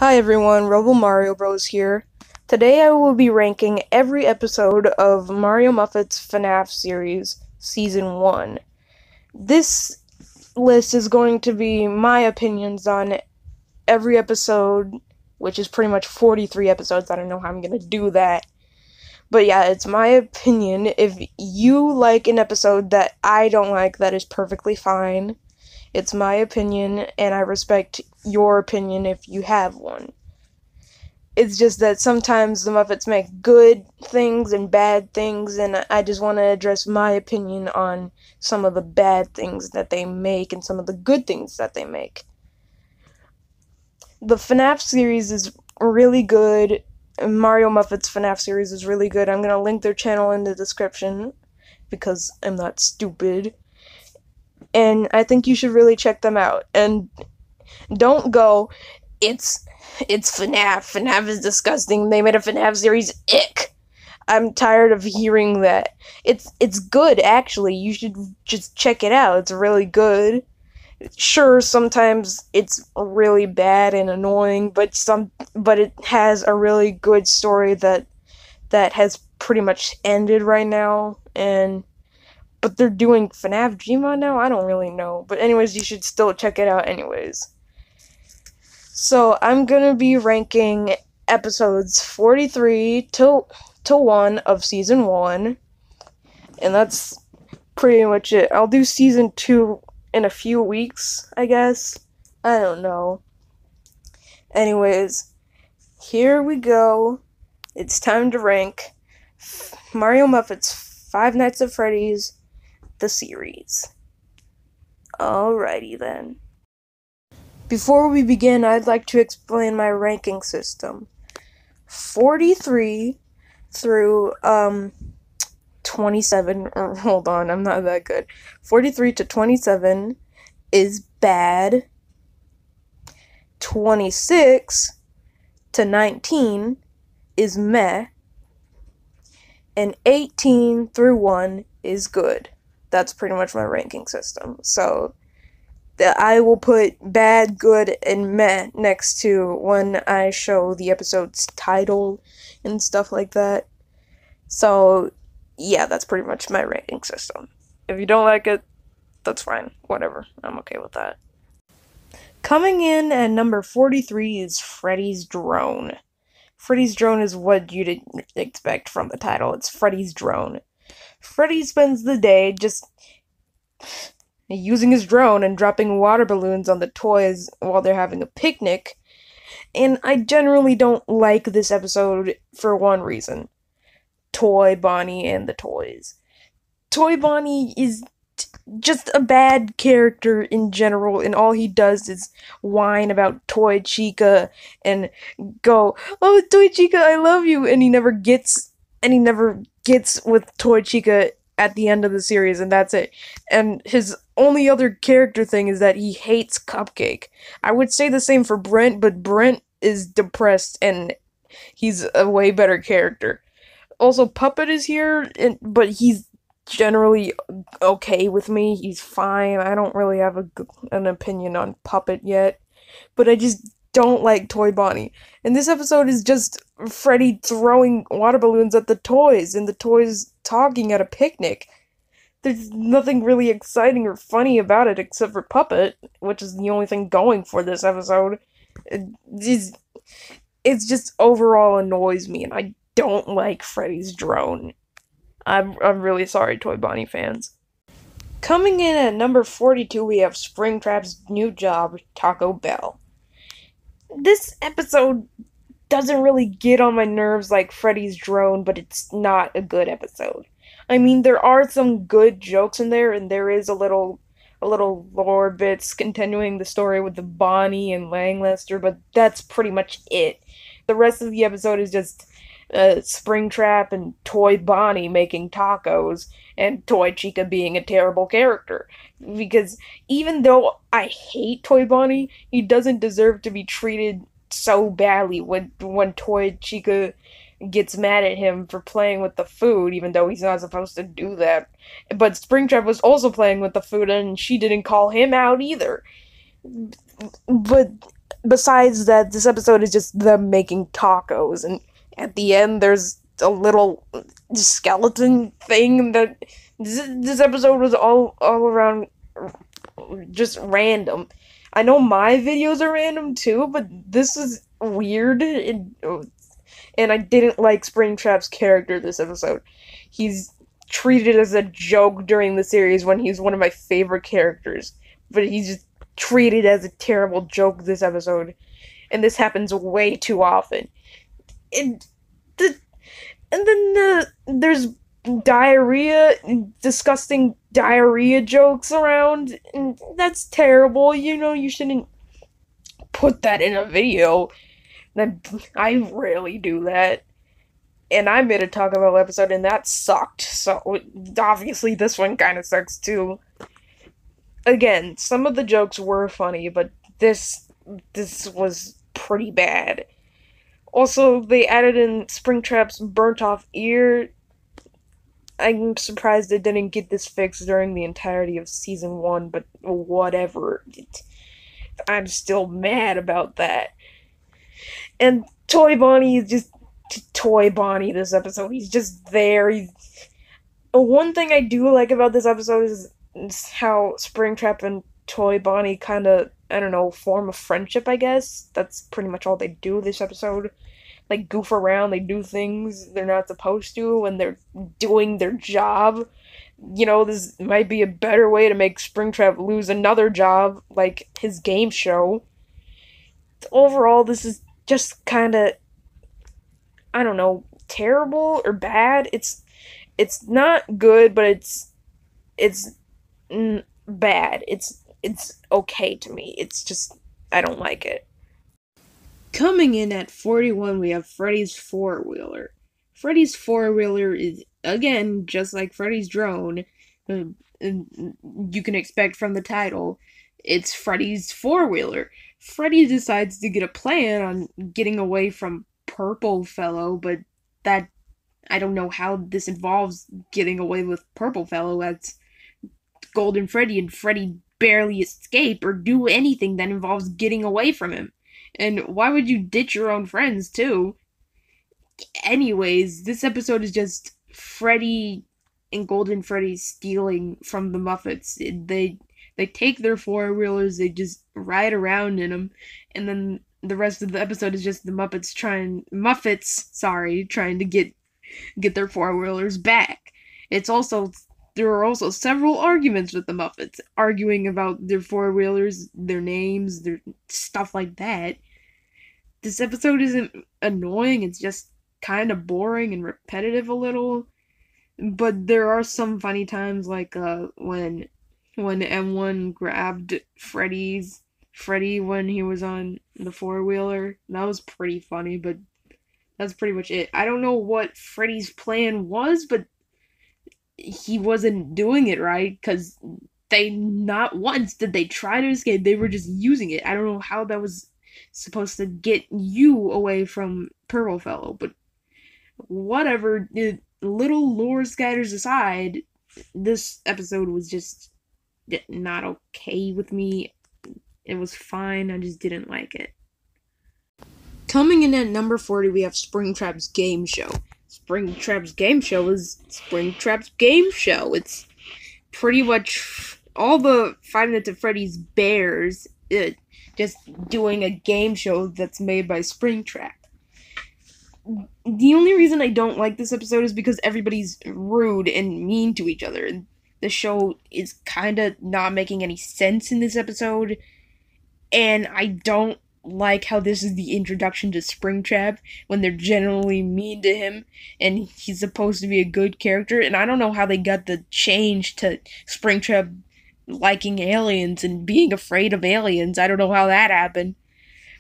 Hi everyone, Rebel Mario Bros here. Today I will be ranking every episode of Mario Muffet's Fnaf series, Season 1. This list is going to be my opinions on every episode, which is pretty much 43 episodes. I don't know how I'm going to do that. But yeah, it's my opinion. If you like an episode that I don't like, that is perfectly fine. It's my opinion, and I respect your opinion if you have one. It's just that sometimes the Muppets make good things and bad things, and I just want to address my opinion on some of the bad things that they make and some of the good things that they make. The Fnaf series is really good. Mario Muffet's Fnaf series is really good. I'm going to link their channel in the description because I'm not stupid. And I think you should really check them out. And don't go, it's FNAF. FNAF is disgusting. They made a FNAF series. Ick. I'm tired of hearing that. It's good, actually. You should just check it out. It's really good. Sure, sometimes it's really bad and annoying, but it has a really good story that has pretty much ended right now. But they're doing FNAF Gmod now? I don't really know. But anyways, you should still check it out anyways. So, I'm gonna be ranking episodes 43 to 1 of Season 1. And that's pretty much it. I'll do Season 2 in a few weeks, I guess. I don't know. Anyways, here we go. It's time to rank Mario Muffet's Five Nights at Freddy's, the series. Alrighty then. Before we begin, I'd like to explain my ranking system. 43 through 27, or hold on, I'm not that good. 43 to 27 is bad. 26 to 19 is meh. And 18 through 1 is good. That's pretty much my ranking system. So I will put bad, good, and meh next to when I show the episode's title and stuff like that. So, yeah, that's pretty much my ranking system. If you don't like it, that's fine. Whatever. I'm okay with that. Coming in at number 43 is Freddy's Drone. Freddy's Drone is what you'd expect from the title. It's Freddy's Drone. Freddy spends the day just using his drone and dropping water balloons on the toys while they're having a picnic. And I generally don't like this episode for one reason. Toy Bonnie and the toys. Toy Bonnie is just a bad character in general, and all he does is whine about Toy Chica and go, "Oh, Toy Chica, I love you," and he never gets with Toy Chica at the end of the series, and that's it. And his only other character thing is that he hates Cupcake. I would say the same for Brent, but Brent is depressed, and he's a way better character. Also, Puppet is here, but he's generally okay with me. He's fine. I don't really have an opinion on Puppet yet, but I just don't like Toy Bonnie. And this episode is just Freddy throwing water balloons at the toys, and the toys talking at a picnic. There's nothing really exciting or funny about it except for Puppet, which is the only thing going for this episode. It just overall annoys me, and I don't like Freddy's Drone. I'm really sorry, Toy Bonnie fans. Coming in at number 42, we have Springtrap's new job, Taco Bell. This episode doesn't really get on my nerves like Freddy's Drone, but it's not a good episode. I mean, there are some good jokes in there, and there is a little lore bits continuing the story with the Bonnie and Langlester, but that's pretty much it. The rest of the episode is just Springtrap and Toy Bonnie making tacos, and Toy Chica being a terrible character. Because even though I hate Toy Bonnie, he doesn't deserve to be treated so badly when Toy Chica gets mad at him for playing with the food, even though he's not supposed to do that. But Springtrap was also playing with the food, and she didn't call him out either. But besides that, this episode is just them making tacos, and at the end, there's a little skeleton thing that this episode was all around just random. I know my videos are random too, but this is weird, and I didn't like Springtrap's character this episode. He's treated as a joke during the series when he's one of my favorite characters, but he's just treated as a terrible joke this episode, and this happens way too often. And the and then there's diarrhea, disgusting diarrhea jokes around, and that's terrible. You shouldn't put that in a video. I rarely do that. And I made a Taco Bell episode, and that sucked. So obviously, this one kind of sucks too. Again, some of the jokes were funny, but this was pretty bad. Also, they added in Springtrap's burnt off ear. I'm surprised they didn't get this fixed during the entirety of season 1, but whatever. I'm still mad about that. And Toy Bonnie is just Toy Bonnie this episode. He's just there. One thing I do like about this episode is how Springtrap and Toy Bonnie kind of, I don't know, form a friendship, I guess. That's pretty much all they do this episode. Like, goof around, they do things they're not supposed to when they're doing their job. This might be a better way to make Springtrap lose another job, like his game show. Overall, this is just kind of, I don't know, terrible or bad. It's not good, but it's bad. It's okay to me. It's just, I don't like it. Coming in at 41, we have Freddy's four-wheeler. Freddy's four-wheeler is, again, just like Freddy's drone. You can expect from the title, it's Freddy's four-wheeler. Freddy decides to get a plan on getting away from Purple Fellow, but that, I don't know how this involves getting away with Purple Fellow. That's Golden Freddy, and Freddy barely escape or do anything that involves getting away from him. And why would you ditch your own friends, too? Anyways, this episode is just Freddy and Golden Freddy stealing from the Muffets. They take their four-wheelers, they just ride around in them, and then the rest of the episode is just the Muffets trying to get their four-wheelers back. There are also several arguments with the Muffets, arguing about their four-wheelers, their names, their stuff like that. This episode isn't annoying, it's just kind of boring and repetitive a little. But there are some funny times, like when M1 grabbed Freddy when he was on the four-wheeler. That was pretty funny, but that's pretty much it. I don't know what Freddy's plan was, but he wasn't doing it right, because they not once did they try to escape. They were just using it. I don't know how that was supposed to get you away from Purple Fellow, but whatever. Little lore scatters aside, this episode was just not okay with me. It was fine, I just didn't like it. Coming in at number 40, we have Springtrap's Game Show. Springtrap's Game Show is Springtrap's Game Show. It's pretty much all the Five Nights at Freddy's bears just doing a game show that's made by Springtrap. The only reason I don't like this episode is because everybody's rude and mean to each other. The show is kind of not making any sense in this episode, and I don't like how this is the introduction to Springtrap when they're generally mean to him and he's supposed to be a good character. And I don't know how they got the change to Springtrap liking aliens and being afraid of aliens. I don't know how that happened.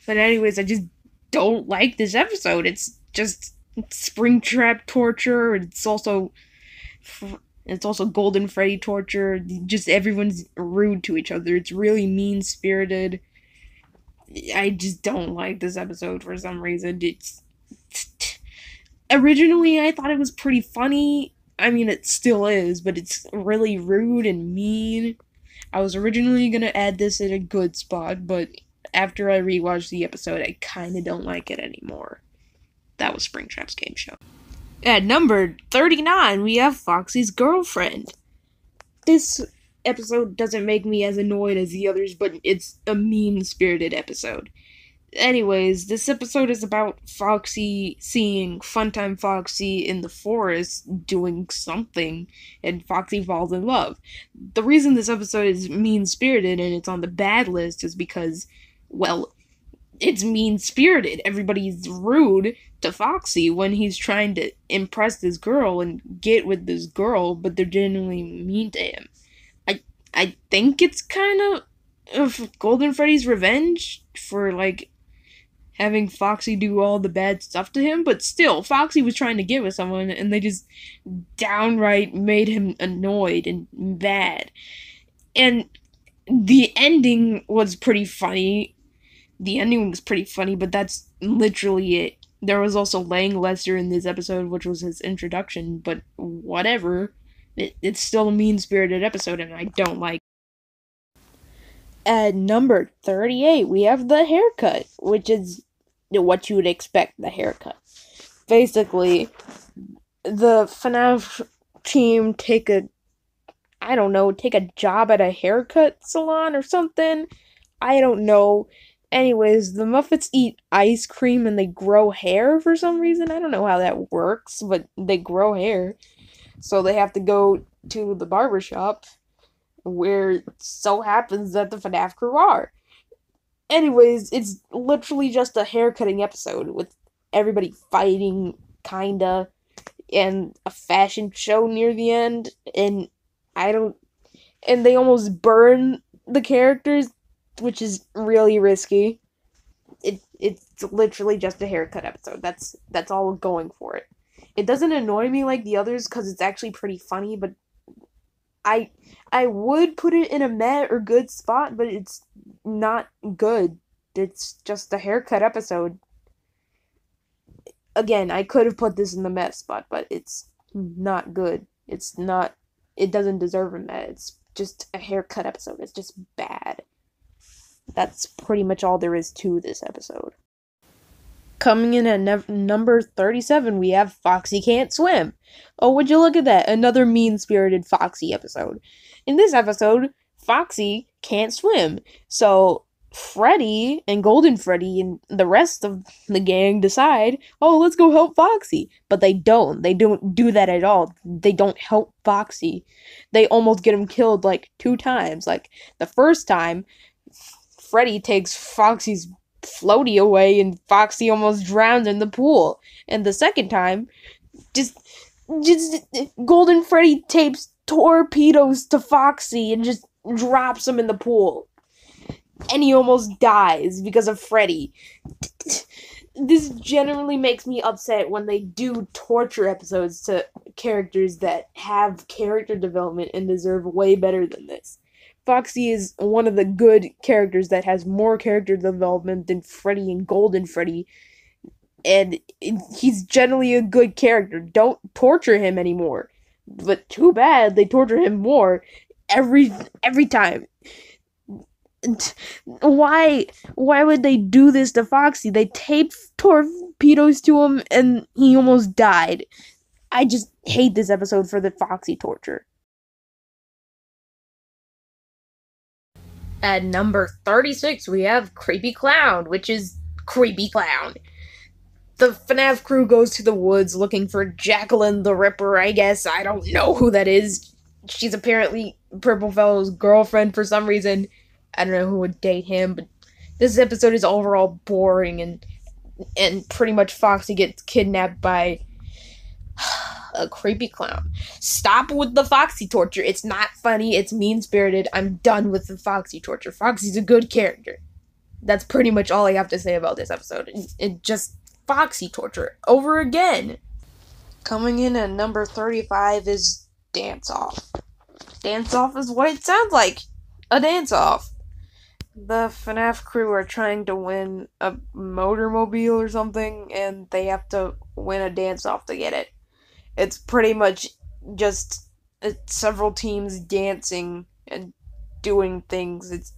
But anyways, I just don't like this episode. It's just Springtrap torture. It's also Golden Freddy torture. Just everyone's rude to each other. It's really mean-spirited. I just don't like this episode for some reason. Originally, I thought it was pretty funny. I mean, it still is, but it's really rude and mean. I was originally gonna add this at a good spot, but after I rewatched the episode, I kind of don't like it anymore. That was Springtrap's game show. At number 39, we have Foxy's girlfriend. This episode doesn't make me as annoyed as the others, but it's a mean-spirited episode. Anyways, this episode is about Foxy seeing Funtime Foxy in the forest doing something, and Foxy falls in love. The reason this episode is mean-spirited and it's on the bad list is because, well, it's mean-spirited. Everybody's rude to Foxy when he's trying to impress this girl and get with this girl, but they're genuinely mean to him. I think it's kind of Golden Freddy's revenge for, like, having Foxy do all the bad stuff to him, but still, Foxy was trying to get with someone, and they just downright made him annoyed and bad. And the ending was pretty funny. But that's literally it. There was also Lang Lester in this episode, which was his introduction, but whatever. It's still a mean-spirited episode, and I don't like it. At number 38, we have the haircut, which is what you would expect, the haircut. Basically, the Fnaf team take a job at a haircut salon or something. I don't know. Anyways, the Muffets eat ice cream and they grow hair for some reason. I don't know how that works, but they grow hair. So they have to go to the barbershop, where it so happens that the FNAF crew are. Anyways, it's literally just a haircutting episode with everybody fighting, kinda, and a fashion show near the end, and they almost burn the characters, which is really risky. It's literally just a haircut episode. That's all going for it. It doesn't annoy me like the others because it's actually pretty funny, but I would put it in a meh or good spot, but it's not good. It's just a haircut episode. Again, I could have put this in the meh spot, but it's not good. It doesn't deserve a meh. It's just a haircut episode. It's just bad. That's pretty much all there is to this episode. Coming in at number 37, we have Foxy Can't Swim. Oh, would you look at that? Another mean-spirited Foxy episode. In this episode, Foxy can't swim. So, Freddy and Golden Freddy and the rest of the gang decide, oh, let's go help Foxy. But they don't. They don't do that at all. They don't help Foxy. They almost get him killed, like, 2 times. Like, the first time, Freddy takes Foxy's floaty away and Foxy almost drowned in the pool. And the second time, just Golden Freddy tapes torpedoes to Foxy and just drops him in the pool. And he almost dies because of Freddy. This generally makes me upset when they do torture episodes to characters that have character development and deserve way better than this. Foxy is one of the good characters that has more character development than Freddy and Golden Freddy, and he's generally a good character. Don't torture him anymore. But too bad they torture him more every time. Why would they do this to Foxy? They taped torpedoes to him and he almost died. I just hate this episode for the Foxy torture. At number 36, we have Creepy Clown, which is Creepy Clown. The FNAF crew goes to the woods looking for Jacqueline the Ripper, I guess. I don't know who that is. She's apparently Purple Fellow's girlfriend for some reason. I don't know who would date him, but this episode is overall boring, and pretty much Foxy gets kidnapped by a creepy clown. Stop with the Foxy torture. It's not funny. It's mean-spirited. I'm done with the Foxy torture. Foxy's a good character. That's pretty much all I have to say about this episode. It just Foxy torture over again. Coming in at number 35 is Dance Off. Dance Off is what it sounds like. A dance-off. The FNAF crew are trying to win a motormobile or something, and they have to win a dance-off to get it. It's pretty much just several teams dancing and doing things. It's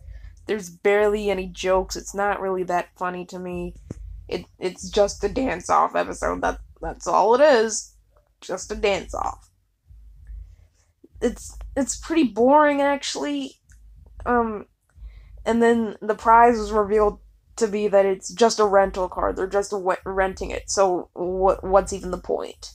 There's barely any jokes. It's not really that funny to me. It's just a dance off episode. That's all it is. Just a dance off. It's pretty boring actually. Um and then the prize was revealed to be that it's just a rental car. They're just renting it. So what's even the point?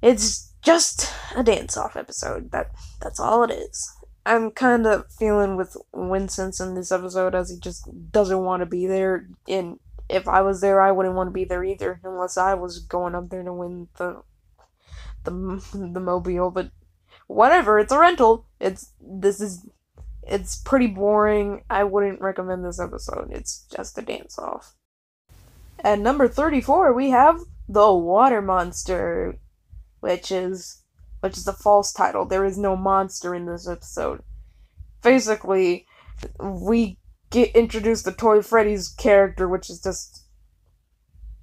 It's just a dance-off episode. That's all it is. I'm kind of feeling with Winston in this episode as he just doesn't want to be there. And if I was there, I wouldn't want to be there either, unless I was going up there to win the mobile. But whatever, it's a rental. It's pretty boring. I wouldn't recommend this episode. It's just a dance-off. At number 34, we have The Water Monster, which is a false title. There is no monster in this episode. Basically, we get introduced to Toy Freddy's character, which is just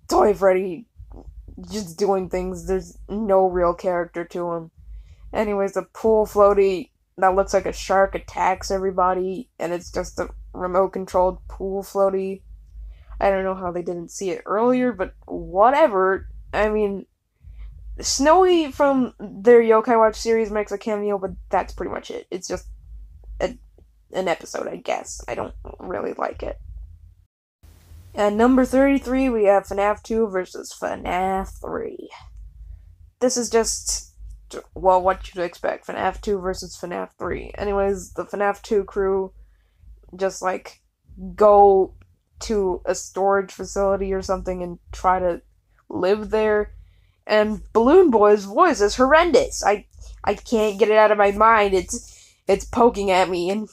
Toy Freddy just doing things. There's no real character to him. Anyways, the pool floaty that looks like a shark attacks everybody, and it's just a remote-controlled pool floaty. I don't know how they didn't see it earlier, but whatever. I mean, Snowy from their Yokai Watch series makes a cameo, but that's pretty much it. It's just an episode, I guess. I don't really like it. At number 33, we have FNAF 2 versus FNAF 3. This is just, well, what you'd expect. FNAF 2 versus FNAF 3. Anyways, the FNAF 2 crew just, go to a storage facility or something and try to live there. And Balloon Boy's voice is horrendous. I can't get it out of my mind. It's poking at me. And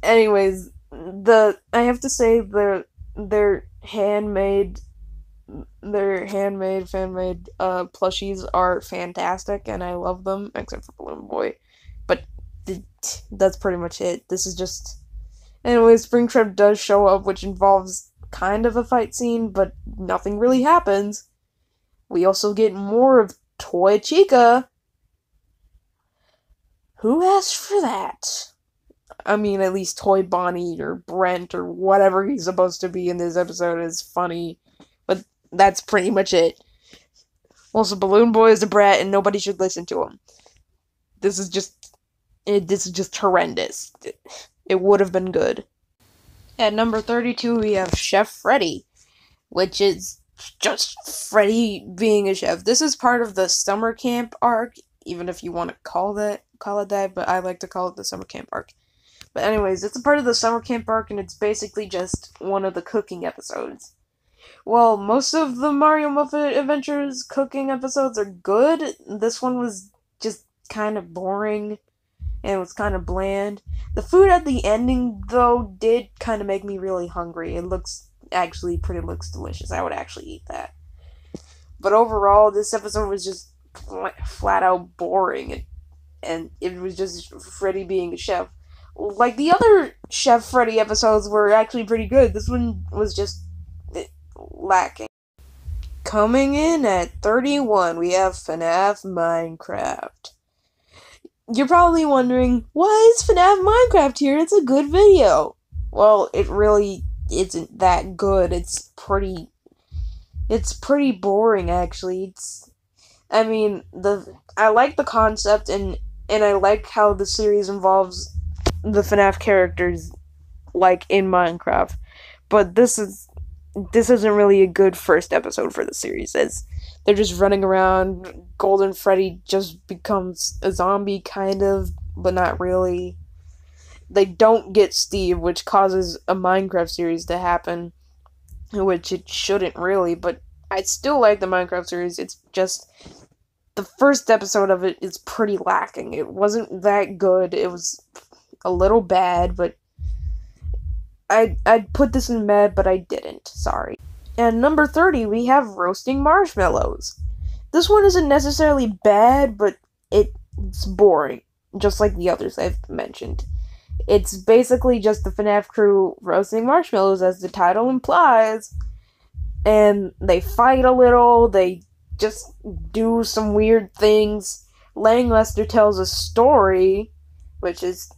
anyways, I have to say their handmade fan-made plushies are fantastic, and I love them, except for Balloon Boy. But that's pretty much it. This is just... Anyways, Springtrap does show up, which involves kind of a fight scene, but nothing really happens. We also get more of Toy Chica. Who asked for that? I mean, at least Toy Bonnie or Brent or whatever he's supposed to be in this episode is funny. But that's pretty much it. Also, Balloon Boy is a brat and nobody should listen to him. This is just horrendous. It would have been good. At number 32, we have Chef Freddy, which is just Freddy being a chef. This is part of the summer camp arc, even if you want to call it that, but I like to call it the summer camp arc. But anyways, it's a part of the summer camp arc, and it's basically just one of the cooking episodes. Well, most of the Mario Muffet Adventures cooking episodes are good. This one was just kind of boring, and it was kind of bland. The food at the ending, though, did kind of make me really hungry. It looks delicious. I would actually eat that. But overall, this episode was just flat out boring, and it was just Freddy being a chef. Like, the other Chef Freddy episodes were actually pretty good. This one was just lacking. Coming in at 31, we have FNAF Minecraft. You're probably wondering, why is FNAF Minecraft here? It's a good video. Well, it really isn't that good. It's pretty boring, actually. I like the concept, and I like how the series involves the FNAF characters, in Minecraft. But this isn't really a good first episode for the series, as they're just running around. Golden Freddy just becomes a zombie, kind of, but not really. They don't get Steve, which causes a Minecraft series to happen, which it shouldn't really, but I still like the Minecraft series. It's just the first episode of it is pretty lacking. It wasn't that good. It was a little bad, but I'd put this in bad, but I didn't. Sorry. And number 30, we have Roasting Marshmallows. This one isn't necessarily bad, but it's boring, just like the others I've mentioned. It's basically just the FNAF crew roasting marshmallows, as the title implies, and they fight a little, they just do some weird things. Lang Lester tells a story, which is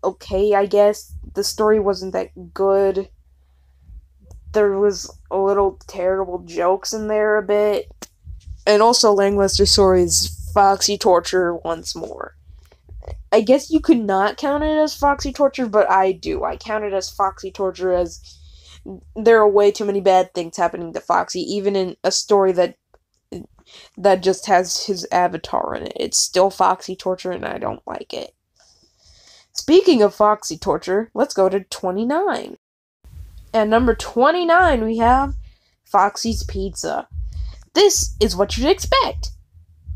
okay, I guess. The story wasn't that good. There was a little terrible jokes in there a bit. And also Langluster Story's Foxy Torture once more. I guess you could not count it as Foxy Torture, but I do. I count it as Foxy Torture as there are way too many bad things happening to Foxy, even in a story that just has his avatar in it. It's still Foxy Torture, and I don't like it. Speaking of Foxy Torture, let's go to 29. At number 29, we have Foxy's Pizza. This is what you'd expect,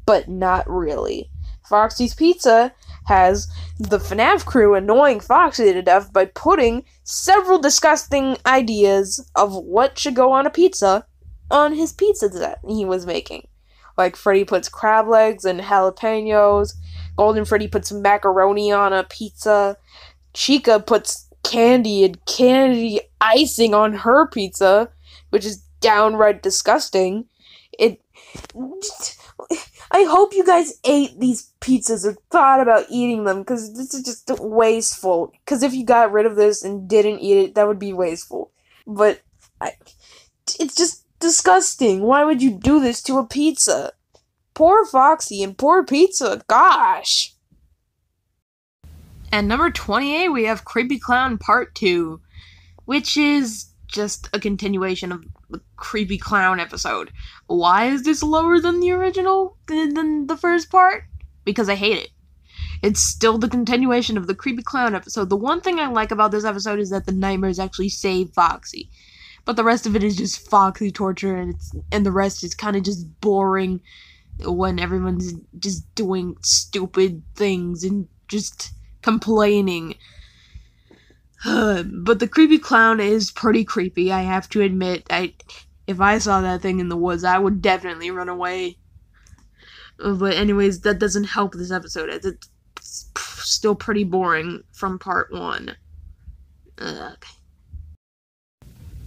but not really. Foxy's Pizza has the Fnaf crew annoying Foxy to death by putting several disgusting ideas of what should go on a pizza on his pizza that he was making. Like Freddy puts crab legs and jalapenos, Golden Freddy puts macaroni on a pizza, Chica puts candy and candy icing on her pizza, which is downright disgusting. I hope you guys ate these pizzas or thought about eating them, because this is just wasteful. Because if you got rid of this and didn't eat it, that would be wasteful. But it's just disgusting. Why would you do this to a pizza? Poor Foxy and poor pizza. Gosh. At number 28, we have Creepy Clown Part 2, which is just a continuation of the Creepy Clown episode. Why is this lower than the original, than the first part? Because I hate it. It's still the continuation of the Creepy Clown episode. The one thing I like about this episode is that the nightmares actually save Foxy. But the rest of it is just Foxy torture, and the rest is kind of just boring when everyone's just doing stupid things and just complaining. But the Creepy Clown is pretty creepy, I have to admit. If I saw that thing in the woods, I would definitely run away. But anyways, that doesn't help this episode, as it's still pretty boring from part 1. Okay.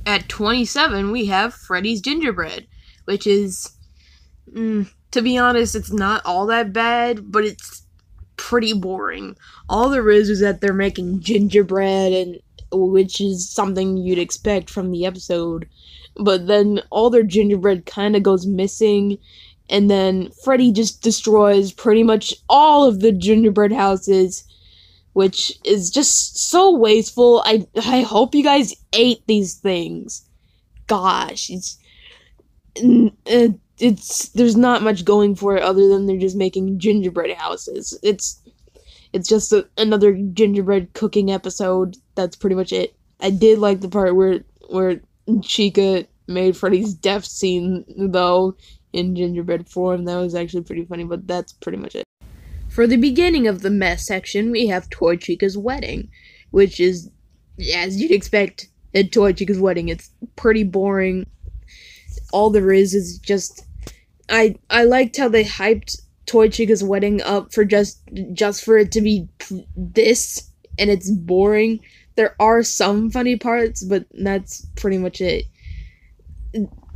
At 27, we have Freddy's Gingerbread, which is, to be honest, it's not all that bad, but it's pretty boring. All there is that they're making gingerbread, and which is something you'd expect from the episode, but then all their gingerbread kind of goes missing, and then Freddy just destroys pretty much all of the gingerbread houses, which is just so wasteful. I hope you guys ate these things. Gosh, there's not much going for it other than they're just making gingerbread houses. It's just another gingerbread cooking episode. That's pretty much it. I did like the part where Chica made Freddy's death scene, though, in gingerbread form. That was actually pretty funny, but that's pretty much it. For the beginning of the mess section, we have Toy Chica's wedding, which is, as you'd expect, at Toy Chica's wedding. It's pretty boring. All there is just, I liked how they hyped Toy Chica's wedding up for just for it to be this, and it's boring. There are some funny parts, but that's pretty much it.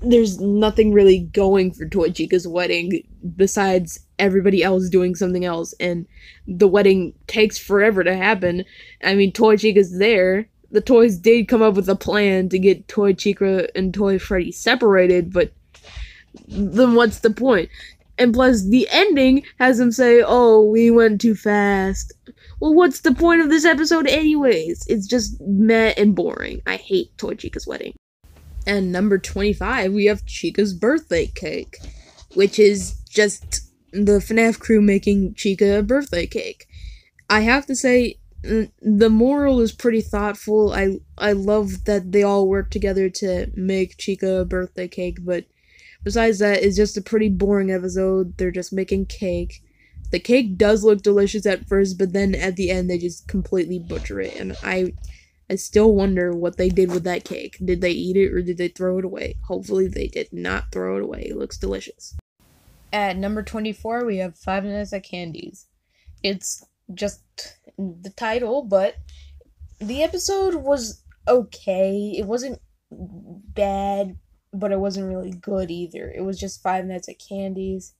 There's nothing really going for Toy Chica's wedding besides everybody else doing something else, and the wedding takes forever to happen. I mean, Toy Chica's there. The toys did come up with a plan to get Toy Chica and Toy Freddy separated, but then what's the point? And plus, the ending has them say, "Oh, we went too fast." Well, what's the point of this episode anyways? It's just meh and boring. I hate Toy Chica's wedding. And number 25, we have Chica's birthday cake, which is just the Fnaf crew making Chica a birthday cake. I have to say, the moral is pretty thoughtful. I love that they all work together to make Chica a birthday cake, but besides that, it's just a pretty boring episode. They're just making cake. The cake does look delicious at first, but then at the end they just completely butcher it, and I still wonder what they did with that cake. Did they eat it or did they throw it away? Hopefully they did not throw it away. It looks delicious. At number 24, we have Five Nights at Candy's. It's just the title, but the episode was okay. It wasn't bad, but it wasn't really good either. It was just Five Nights at Candy's,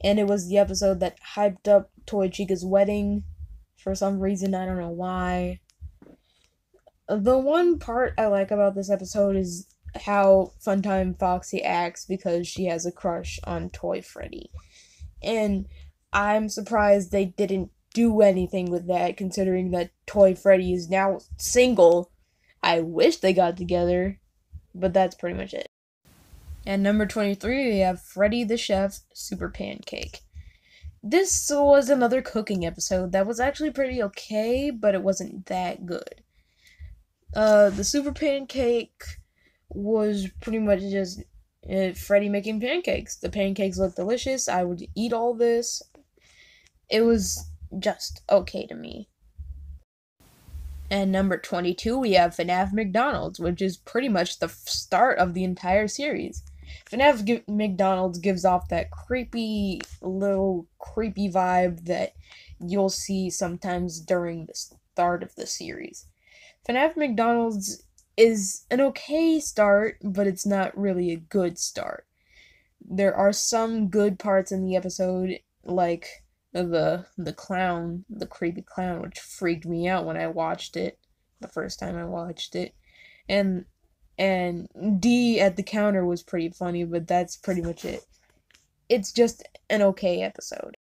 and it was the episode that hyped up Toy Chica's wedding. for some reason. I don't know why. The one part I like about this episode is how Funtime Foxy acts because she has a crush on Toy Freddy. And I'm surprised they didn't do anything with that, considering that Toy Freddy is now single. I wish they got together, but that's pretty much it. And number 23, we have Freddy the Chef Super Pancake. This was another cooking episode that was actually pretty okay, but it wasn't that good. The Super Pancake was pretty much just Freddy making pancakes. The pancakes looked delicious. I would eat all this. It was just okay to me. And number 22, we have Fnaf McDonald's, which is pretty much the start of the entire series. McDonald's gives off that creepy vibe that you'll see sometimes during the start of the series. Fnaf McDonald's is an okay start, but it's not really a good start. There are some good parts in the episode, like the clown, the creepy clown, which freaked me out when I watched it the first time I watched it. And D at the counter was pretty funny, but that's pretty much it. It's just an okay episode.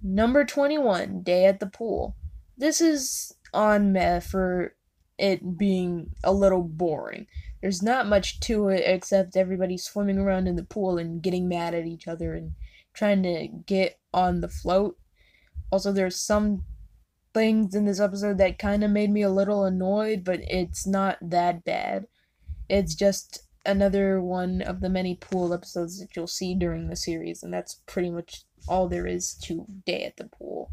Number 21, Day at the Pool. This is on meh for it being a little boring. There's not much to it except everybody swimming around in the pool and getting mad at each other and trying to get on the float. Also, there's some things in this episode that kind of made me a little annoyed, but it's not that bad. It's just another one of the many pool episodes that you'll see during the series, and that's pretty much all there is to Day at the Pool.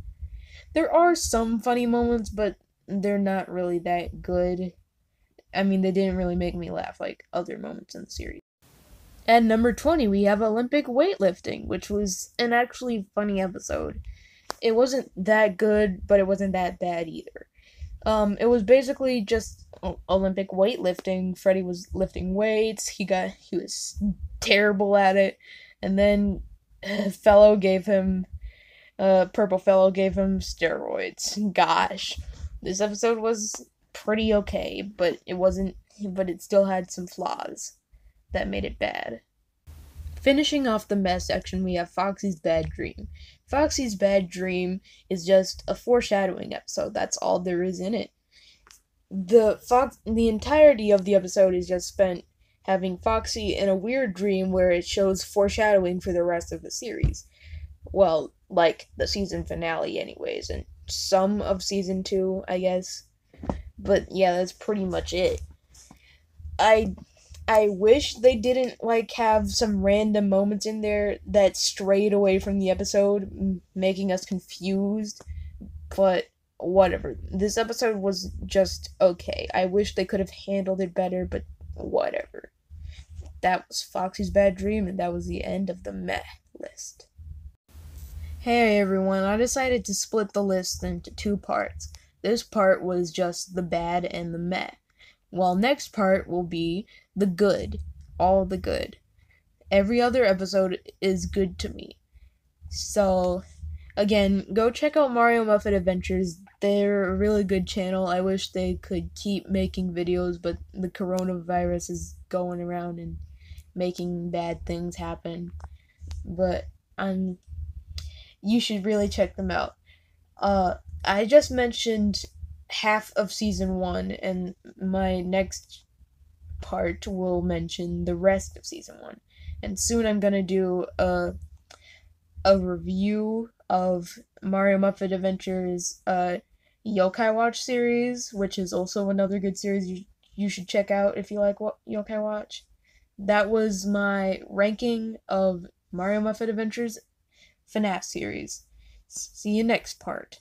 There are some funny moments, but they're not really that good. I mean, they didn't really make me laugh like other moments in the series. At number 20, we have Olympic weightlifting, which was an actually funny episode. It wasn't that good, but it wasn't that bad either. It was basically just Olympic weightlifting. Freddy was lifting weights. He was terrible at it, and then Purple Fellow gave him steroids. Gosh, this episode was pretty okay, but it still had some flaws that made it bad. Finishing off the mess section, we have Foxy's Bad Dream. Foxy's Bad Dream is just a foreshadowing episode. That's all there is in it. The entirety of the episode is just spent having Foxy in a weird dream where it shows foreshadowing for the rest of the series. Well, like the season finale anyways, and some of season 2, I guess. But yeah, that's pretty much it. I wish they didn't have some random moments in there that strayed away from the episode, making us confused. But whatever. This episode was just okay. I wish they could have handled it better, but whatever. That was Foxy's Bad Dream, and that was the end of the meh list. Hey everyone, I decided to split the list into 2 parts. This part was just the bad and the meh. While next part will be the good. All the good. Every other episode is good to me. So, again, go check out Mario Muffet Adventures. They're a really good channel. I wish they could keep making videos, but the coronavirus is going around and making bad things happen. But you should really check them out. I just mentioned half of season 1, and my next part will mention the rest of season 1. And soon I'm gonna do a review of Mario Muffet Adventures Yokai Watch series, which is also another good series you should check out if you like Yokai Watch. That was my ranking of Mario Muffet Adventures Fnaf series. See you next part.